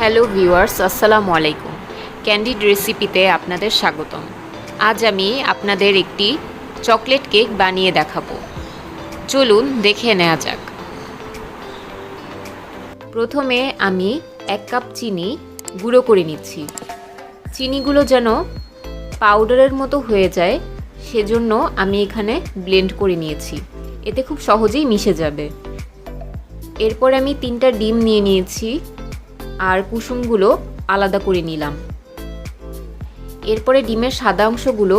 Hello viewers, আসসালামু আলাইকুম। Candid রেসিপিতে আপনাদের স্বাগতম। আজ আমি আপনাদের একটি চকলেট কেক বানিয়ে দেখাবো। চলুন দেখে নেওয়া যাক। প্রথমে আমি 1 কাপ চিনি গুঁড়ো করে নিচ্ছি। চিনিগুলো যেন পাউডারের মতো হয়ে যায়, সেজন্য আমি এখানে ব্লেন্ড করে নিয়েছি। এতে খুব সহজেই মিশে যাবে। এরপর আমি 3টা ডিম নিয়ে নিয়েছি আর কুসুমগুলো আলাদা করে নিলাম। এরপরে ডিমের সাদা অংশগুলো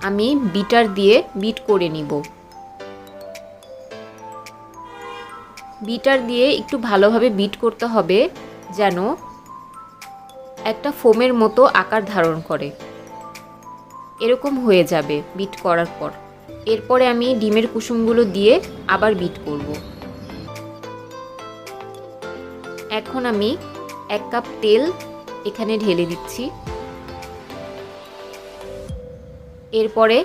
আমি বিটার দিয়ে বিট করে নিব। বিটার দিয়ে একটু ভালোভাবে বিট করতে হবে, যেন একটা ফোমের মতো আকার ধারণ করে। এরকম হয়ে যাবে বিট করার পর। এরপরে আমি ডিমের কুসুমগুলো দিয়ে আবার বিট করব। এখন আমি 1 কাপ তেল এখানে ঢেলে দিচ্ছি। এরপরে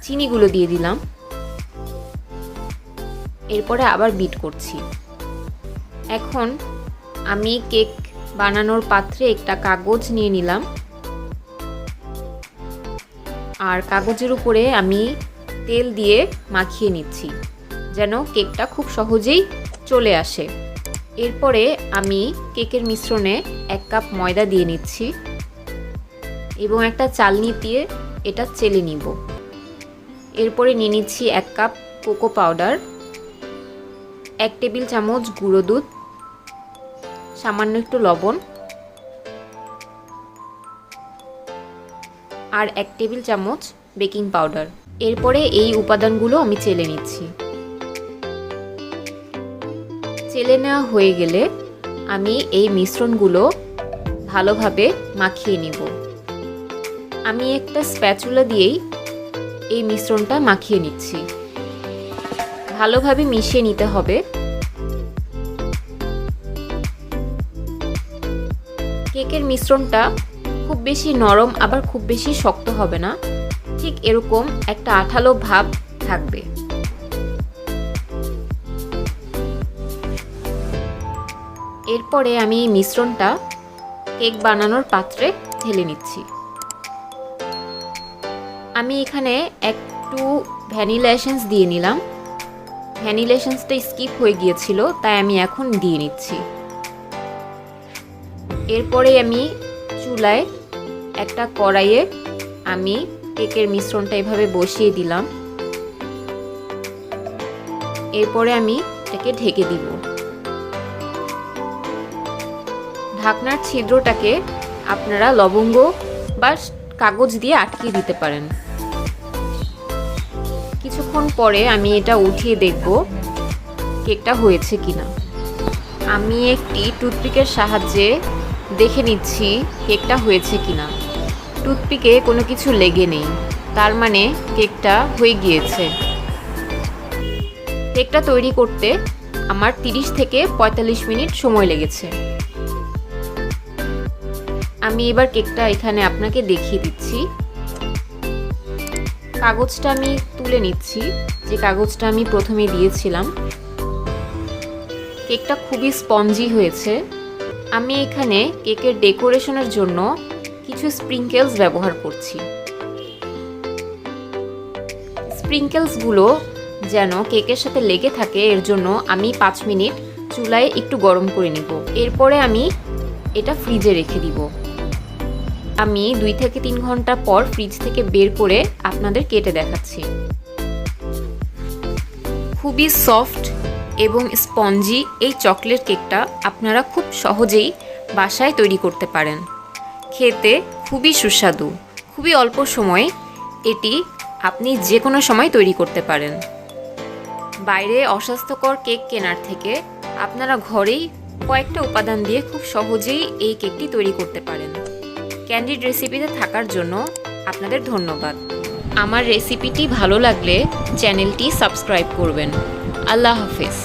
চিনিগুলো দিয়ে দিলাম। এরপরে আবার বিট করছি। এখন আমি কেক বানানোর পাত্রে একটা কাগজ নিয়ে নিলাম আর কাগজের উপরে আমি তেল দিয়ে মাখিয়ে নিচ্ছি, যেন কেকটা খুব সহজেই চলে আসে। এরপরে আমি কেকের মিশ্রণে 1 কাপ ময়দা দিয়ে নিচ্ছি এবং একটা চালনি দিয়ে এটা চেলে নিব। এরপরে নিয়ে নিচ্ছি 1 কাপ কোকো পাউডার, 1 টেবিল চামচ গুঁড়ো দুধ, সামান্য একটু লবণ আর 1 টেবিল চামচ বেকিং পাউডার। এরপরে এই উপাদানগুলো আমি চেলে নিচ্ছি। চেলে নেওয়া হয়ে গেলে আমি এই মিশ্রণগুলো ভালোভাবে মাখিয়ে নিব। আমি একটা স্প্যাচুলা দিয়েই এই মিশ্রণটা মাখিয়ে নিচ্ছি। ভালোভাবে মিশিয়ে নিতে হবে। কেকের মিশ্রণটা খুব বেশি নরম আবার খুব বেশি শক্ত হবে না, ঠিক এরকম একটা আঠালো ভাব থাকবে। এরপরে আমি এই মিশ্রণটা কেক বানানোর পাত্রে ঢেলে নিচ্ছি। আমি এখানে একটু ভ্যানিলা এসেন্স দিয়ে নিলাম। ভ্যানিলা এসেন্সটা স্কিপ হয়ে গিয়েছিল, তাই আমি এখন দিয়ে নিচ্ছি। এরপরে আমি চুলায় একটা কড়াইয়ে আমি কেকের মিশ্রণটা এভাবে বসিয়ে দিলাম। এরপরে আমি এটাকে ঢেকে দিব। ঢাকনার ছিদ্রটাকে আপনারা লবঙ্গ বা কাগজ দিয়ে আটকিয়ে দিতে পারেন। কিছুক্ষণ পরে আমি এটা উঠিয়ে দেখব কেকটা হয়েছে কিনা। আমি একটি টুথপিকের সাহায্যে দেখে নিচ্ছি কেকটা হয়েছে কিনা। টুথপিকে কোনো কিছু লেগে নেই, তার মানে কেকটা হয়ে গিয়েছে। কেকটা তৈরি করতে আমার 30 থেকে 45 মিনিট সময় লেগেছে। আমি এবার কেকটা এখানে আপনাকে দেখিয়ে দিচ্ছি। কাগজটা আমি তুলে নিচ্ছি, যে কাগজটা আমি প্রথমে দিয়েছিলাম। কেকটা খুবই স্পঞ্জি হয়েছে। আমি এখানে কেকের ডেকোরেশনের জন্য কিছু স্প্রিঙ্কেলস ব্যবহার করছি। স্প্রিঙ্কেলসগুলো যেন কেকের সাথে লেগে থাকে, এর জন্য আমি 5 মিনিট চুলায় একটু গরম করে নিব। এরপরে আমি এটা ফ্রিজে রেখে দিব। আমি 2 থেকে 3 ঘন্টা পর ফ্রিজ থেকে বের করে আপনাদের কেটে দেখাচ্ছি। খুবই সফট এবং স্পঞ্জি এই চকলেট কেকটা আপনারা খুব সহজেই বাসায় তৈরি করতে পারেন। খেতে খুবই সুস্বাদু। খুবই অল্প সময়ে এটি আপনি যে কোনো সময় তৈরি করতে পারেন। বাইরে অস্বাস্থ্যকর কেক কেনার থেকে আপনারা ঘরেই কয়েকটা উপাদান দিয়ে খুব সহজেই এই কেকটি তৈরি করতে পারেন। ক্যান্ডিড রেসিপিতে থাকার জন্য আপনাদের ধন্যবাদ। আমার রেসিপিটি ভালো লাগলে চ্যানেলটি সাবস্ক্রাইব করবেন। আল্লাহ হাফেজ।